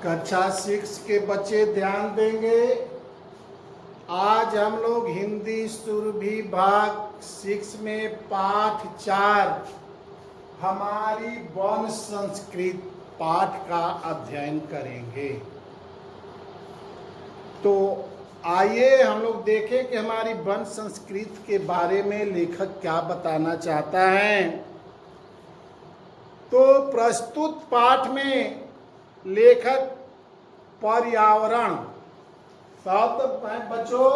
कक्षा 6 के बच्चे ध्यान देंगे। आज हम लोग हिंदी सुरभि भाग 6 में पाठ 4 हमारी वन संस्कृत पाठ का अध्ययन करेंगे। तो आइए हम लोग देखें कि हमारी वन संस्कृत के बारे में लेखक क्या बताना चाहता है। तो प्रस्तुत पाठ में लेखक पर्यावरण शब्द बच्चों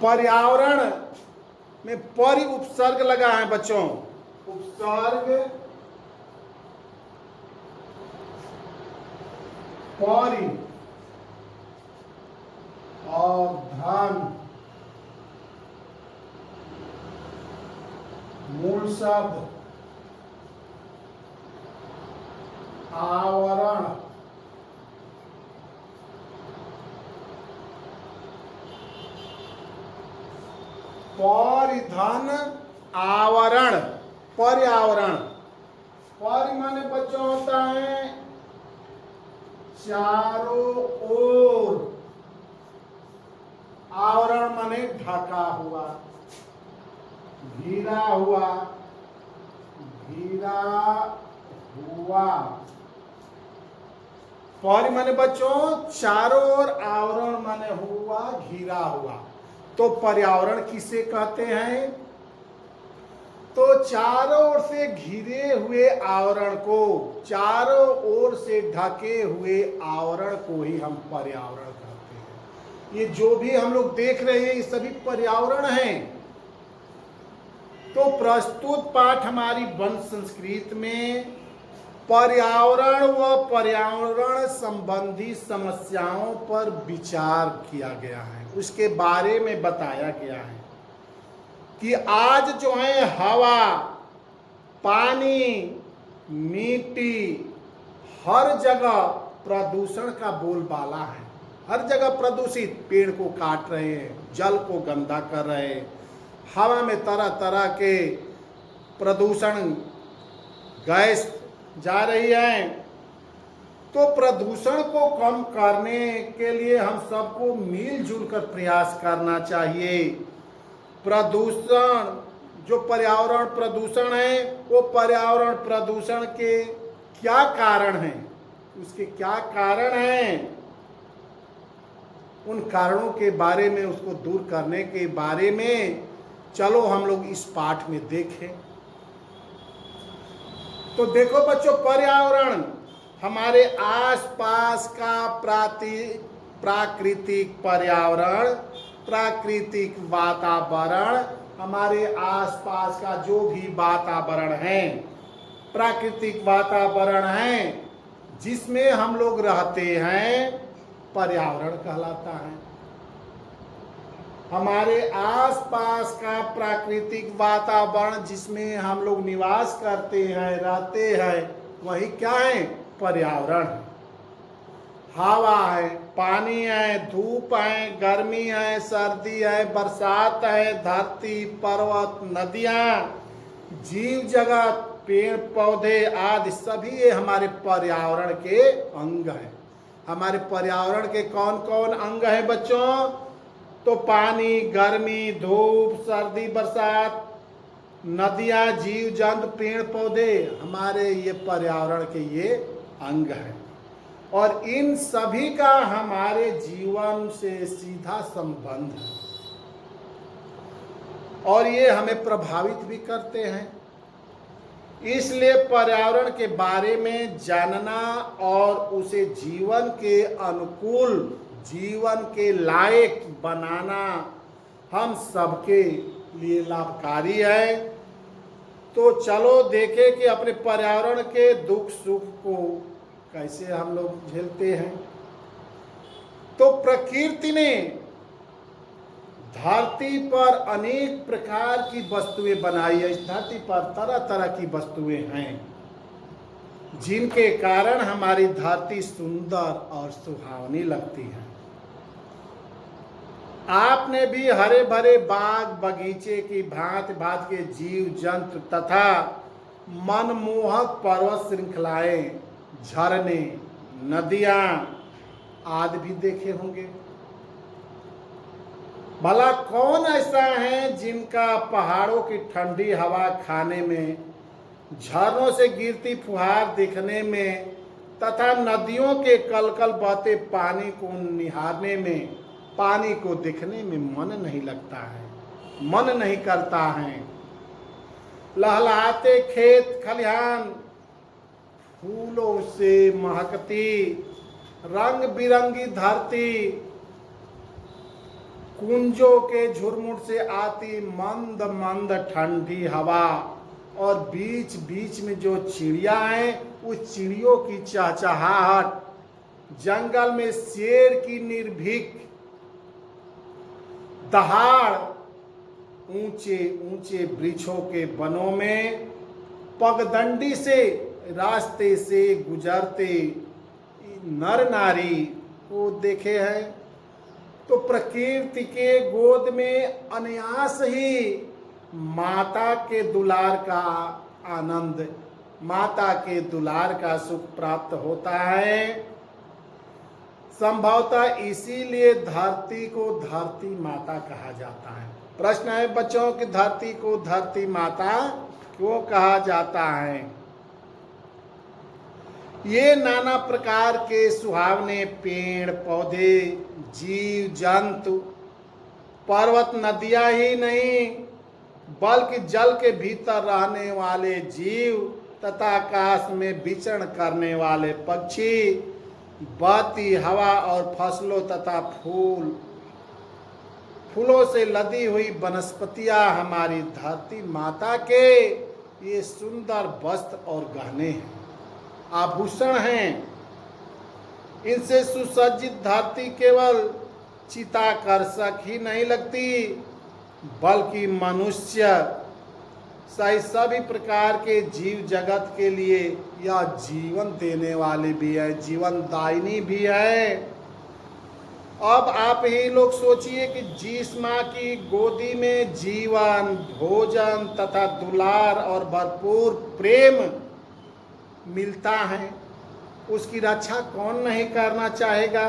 पर्यावरण में परि उपसर्ग लगा है बच्चों। उपसर्ग परि और धन मूल शब्द आवरण। परिधन आवरण पर्यावरण। परि माने बच्चों होता है चारों ओर, आवरण माने ढका हुआ, घिरा हुआ, घिरा हुआ। परि माने बच्चों चारों ओर, आवरण माने हुआ घिरा हुआ। तो पर्यावरण किसे कहते हैं? तो चारों ओर से घिरे हुए आवरण को, चारों ओर से ढके हुए आवरण को ही हम पर्यावरण कहते हैं। ये जो भी हम लोग देख रहे हैं ये सभी पर्यावरण हैं। तो प्रस्तुत पाठ हमारी वन संस्कृत में पर्यावरण व पर्यावरण संबंधी समस्याओं पर विचार किया गया है, उसके बारे में बताया गया है कि आज जो है हवा, पानी, मिट्टी, हर जगह प्रदूषण का बोलबाला है। हर जगह प्रदूषित, पेड़ को काट रहे हैं, जल को गंदा कर रहे हैं, हवा में तरह तरह के प्रदूषण गैस जा रही है। तो प्रदूषण को कम करने के लिए हम सबको मिलजुल कर प्रयास करना चाहिए। प्रदूषण जो पर्यावरण प्रदूषण है, वो पर्यावरण प्रदूषण के क्या कारण हैं, उसके क्या कारण हैं, उन कारणों के बारे में, उसको दूर करने के बारे में चलो हम लोग इस पाठ में देखें। तो देखो बच्चों, पर्यावरण हमारे आसपास का प्राकृतिक पर्यावरण, प्राकृतिक वातावरण, हमारे आसपास का जो भी वातावरण है, प्राकृतिक वातावरण है जिसमें हम लोग रहते हैं, पर्यावरण कहलाता है। हमारे आसपास का प्राकृतिक वातावरण जिसमें हम लोग निवास करते हैं, रहते हैं, वही क्या है? पर्यावरण। हवा है, पानी है, धूप है, गर्मी है, सर्दी है, बरसात है, धरती, पर्वत, नदियाँ, जीव जगत, पेड़ पौधे आदि सभी ये हमारे पर्यावरण के अंग हैं। हमारे पर्यावरण के कौन कौन अंग हैं बच्चों? तो पानी, गर्मी, धूप, सर्दी, बरसात, नदियाँ, जीव जंतु, पेड़ पौधे, हमारे ये पर्यावरण के ये अंग हैं। और इन सभी का हमारे जीवन से सीधा संबंध है और ये हमें प्रभावित भी करते हैं। इसलिए पर्यावरण के बारे में जानना और उसे जीवन के अनुकूल, जीवन के लायक बनाना हम सबके लिए लाभकारी है। तो चलो देखें कि अपने पर्यावरण के दुख सुख को कैसे हम लोग झेलते हैं। तो प्रकृति ने धरती पर अनेक प्रकार की वस्तुएं बनाई है। इस धरती पर तरह तरह की वस्तुएं हैं जिनके कारण हमारी धरती सुंदर और सुहावनी लगती है। आपने भी हरे भरे बाग बगीचे की भांति भांति के जीव जंतु तथा मनमोहक पर्वत श्रृंखलाएं, झरने, नदियां आदि भी देखे होंगे। भला कौन ऐसा है जिनका पहाड़ों की ठंडी हवा खाने में, झरनों से गिरती फुहार दिखने में तथा नदियों के कलकल बहते पानी को निहारने में, पानी को देखने में मन नहीं लगता है, मन नहीं करता है। लहलहाते खेत खलिहान, फूलों से महकती रंग बिरंगी धरती, कुंजों के झुरमुट से आती मंद मंद ठंडी हवा और बीच बीच में जो चिड़िया हैं उस चिड़ियों की चहचहाहट, जंगल में शेर की निर्भीक दहाड़, ऊंचे ऊंचे वृक्षों के वनों में पगडंडी से रास्ते से गुजरते नर नारी को देखे हैं। तो प्रकृति के गोद में अनायास ही माता के दुलार का आनंद, माता के दुलार का सुख प्राप्त होता है। संभवतः इसीलिए धरती को धरती माता कहा जाता है। प्रश्न है बच्चों कि धरती को धरती माता क्यों कहा जाता है? ये नाना प्रकार के सुहावने पेड़ पौधे, जीव जंतु, पर्वत नदियां ही नहीं बल्कि जल के भीतर रहने वाले जीव तथा आकाश में विचरण करने वाले पक्षी, बहती हवा और फसलों तथा फूलों से लदी हुई वनस्पतियां हमारी धरती माता के ये सुंदर वस्त्र और गहने हैं, आभूषण हैं। इनसे सुसज्जित धरती केवल चित्ताकर्षक ही नहीं लगती बल्कि मनुष्य सभी प्रकार के जीव जगत के लिए यह जीवन देने वाले भी है, जीवन दायिनी भी है। अब आप ही लोग सोचिए कि जिस माँ की गोदी में जीवन, भोजन तथा दुलार और भरपूर प्रेम मिलता है, उसकी रक्षा कौन नहीं करना चाहेगा।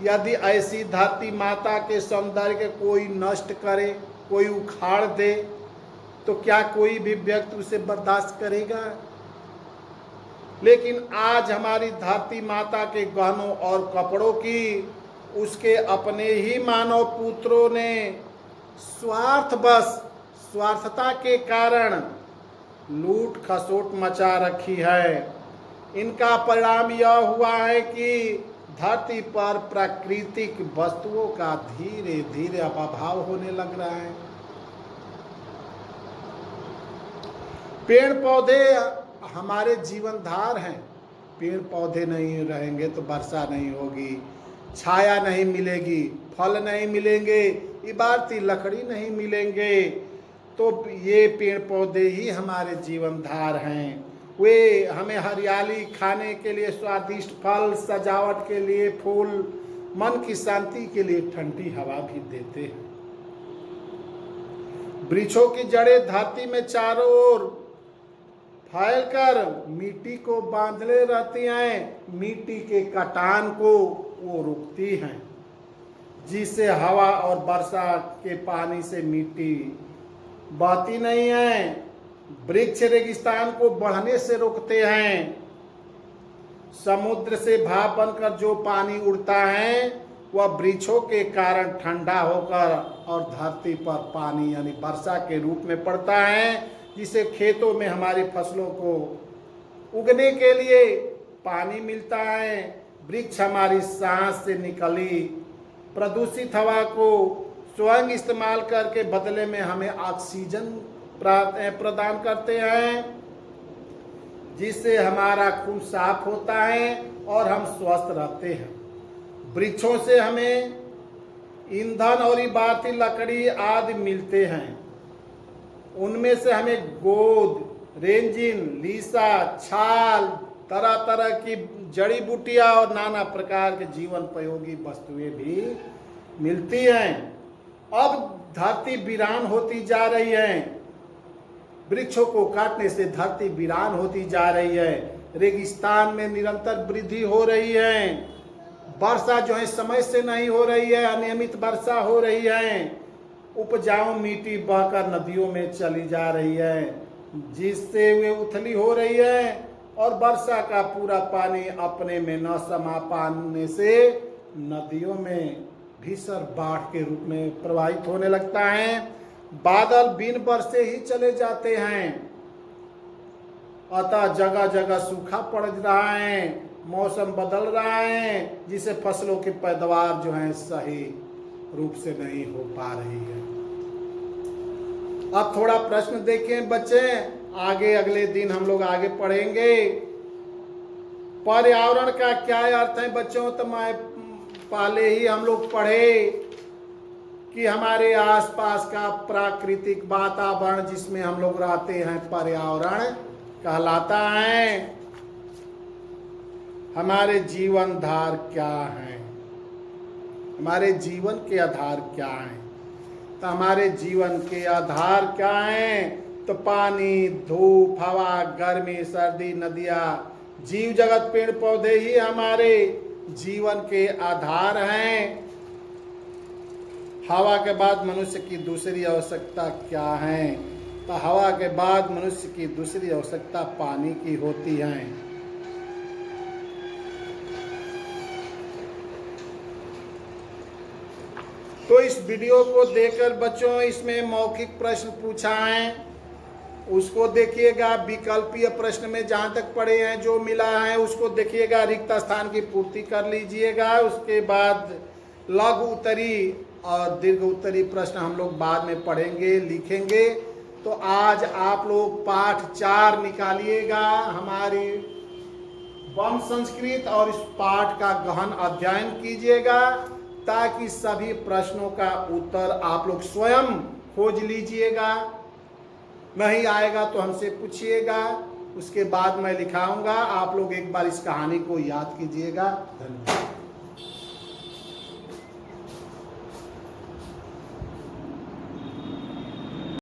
यदि ऐसी धरती माता के सौंदर्य को कोई नष्ट करे, कोई उखाड़ दे, तो क्या कोई भी व्यक्ति उसे बर्दाश्त करेगा? लेकिन आज हमारी धरती माता के गहनों और कपड़ों की उसके अपने ही मानव पुत्रों ने स्वार्थता के कारण लूट खसोट मचा रखी है। इनका परिणाम यह हुआ है कि धरती पर प्राकृतिक वस्तुओं का धीरे धीरे अभाव होने लग रहा है। पेड़ पौधे हमारे जीवनधार हैं। पेड़ पौधे नहीं रहेंगे तो वर्षा नहीं होगी, छाया नहीं मिलेगी, फल नहीं मिलेंगे, इबारती लकड़ी नहीं मिलेंगे। तो ये पेड़ पौधे ही हमारे जीवनधार हैं। वे हमें हरियाली, खाने के लिए स्वादिष्ट फल, सजावट के लिए फूल, मन की शांति के लिए ठंडी हवा भी देते हैं। वृक्षों की जड़ें धरती में चारों ओर फैलकर मिट्टी को बांधले रहती हैं, मिट्टी के कटान को वो रोकती हैं, जिससे हवा और वर्षा के पानी से मिट्टी बहती नहीं है। वृक्ष रेगिस्तान को बढ़ने से रोकते हैं। समुद्र से भाप बनकर जो पानी उड़ता है वह वृक्षों के कारण ठंडा होकर और धरती पर पानी यानी वर्षा के रूप में पड़ता है, जिसे खेतों में हमारी फसलों को उगने के लिए पानी मिलता है। वृक्ष हमारी सांस से निकली प्रदूषित हवा को स्वयं इस्तेमाल करके बदले में हमें ऑक्सीजन प्रदान करते हैं, जिससे हमारा खून साफ होता है और हम स्वस्थ रहते हैं। वृक्षों से हमें ईंधन और इबारती लकड़ी आदि मिलते हैं। उनमें से हमें गोंद, रेंजिन, लीसा, छाल, तरह तरह की जड़ी बूटियां और नाना प्रकार के जीवन उपयोगी वस्तुएं भी मिलती हैं। अब धरती वीरान होती जा रही है, वृक्षों को काटने से धरती वीरान होती जा रही है, रेगिस्तान में निरंतर वृद्धि हो रही है, वर्षा जो है समय से नहीं हो रही है, अनियमित वर्षा हो रही है, उपजाऊ मिट्टी बहकर नदियों में चली जा रही है, जिससे वे उथली हो रही है और वर्षा का पूरा पानी अपने में न समा पाने से नदियों में भीषण बाढ़ के रूप में प्रवाहित होने लगता है। बादल बिन बरसे ही चले जाते हैं, अतः जगह जगह सूखा पड़ रहा है, मौसम बदल रहा है, जिससे फसलों की पैदावार जो है सही रूप से नहीं हो पा रही है। अब थोड़ा प्रश्न देखें बच्चे, आगे अगले दिन हम लोग आगे पढ़ेंगे। पर्यावरण का क्या अर्थ है बच्चों? तो मैं पहले ही हम लोग पढ़े कि हमारे आसपास का प्राकृतिक वातावरण जिसमें हम लोग रहते हैं पर्यावरण कहलाता है। हमारे जीवन धार क्या है, हमारे जीवन के आधार क्या हैं? तो हमारे जीवन के आधार क्या हैं? तो पानी, धूप, हवा, गर्मी, सर्दी, नदियाँ, जीव जगत, पेड़ पौधे ही हमारे जीवन के आधार हैं। हवा के बाद मनुष्य की दूसरी आवश्यकता क्या है? तो हवा के बाद मनुष्य की दूसरी आवश्यकता पानी की होती है। तो इस वीडियो को देखकर बच्चों इसमें मौखिक प्रश्न पूछा है, उसको देखिएगा। विकल्पीय प्रश्न में जहाँ तक पढ़े हैं जो मिला है उसको देखिएगा, रिक्त स्थान की पूर्ति कर लीजिएगा। उसके बाद लघु उत्तरी और दीर्घ उत्तरी प्रश्न हम लोग बाद में पढ़ेंगे, लिखेंगे। तो आज आप लोग पाठ 4 निकालिएगा, हमारी वंश संस्कृत, और इस पाठ का गहन अध्ययन कीजिएगा ताकि सभी प्रश्नों का उत्तर आप लोग स्वयं खोज लीजिएगा। नहीं आएगा तो हमसे पूछिएगा, उसके बाद मैं लिखाऊंगा। आप लोग एक बार इस कहानी को याद कीजिएगा। धन्यवाद।